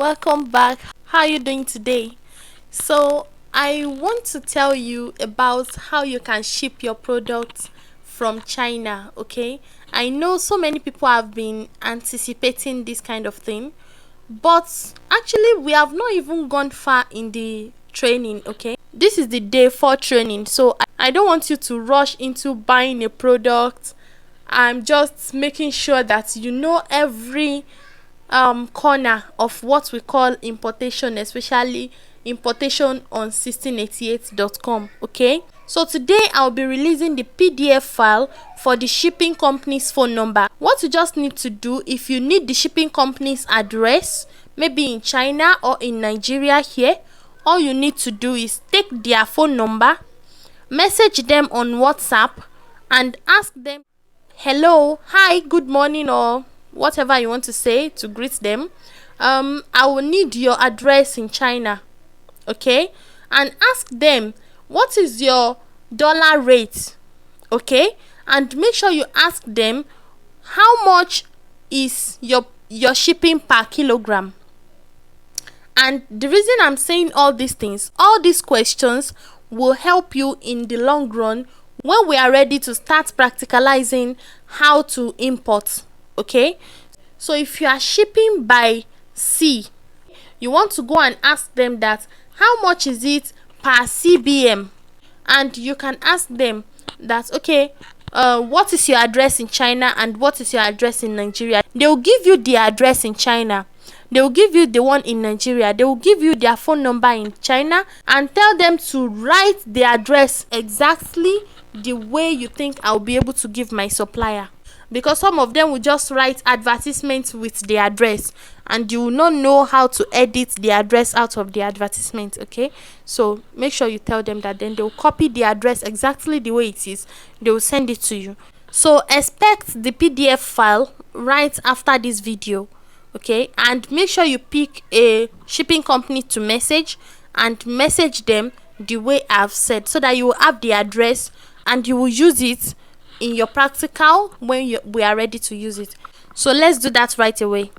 welcome back. How are you doing today? So I want to tell you about how you can ship your products from China. Okay, I know so many people have been anticipating this kind of thing, but actually we have not even gone far in the training. Okay, this is the day 4 training, so I don't want you to rush into buying a product. I'm just making sure that you know every corner of what we call importation, especially importation on 1688.com. Okay, so today I'll be releasing the PDF file for the shipping company's phone number. What you just need to do, if you need the shipping company's address, maybe in China or in Nigeria here, all you need to do is take their phone number, message them on WhatsApp, and ask them, hello, hi, good morning, or whatever you want to say to greet them. I will need your address in China. Okay, and ask them what is your dollar rate. Okay, and make sure you ask them how much is your shipping per kilogram. And the reason I'm saying all these things, all these questions will help you in the long run when we are ready to start practicalizing how to import. Okay, so if you are shipping by sea, you want to go and ask them that how much is it per CBM, and you can ask them that, okay, what is your address in China and what is your address in Nigeria. They will give you the address in China, they will give you the one in Nigeria, they will give you their phone number in China, and tell them to write the address exactly the way you think I'll be able to give my supplier. Because some of them will just write advertisement with the address, and you will not know how to edit the address out of the advertisement. Okay, so make sure you tell them that, then they'll copy the address exactly the way it is, they will send it to you. So expect the PDF file right after this video. Okay, and make sure you pick a shipping company to message, and message them the way I've said, so that you will have the address and you will use it in your practical when we are ready to use it. So let's do that right away.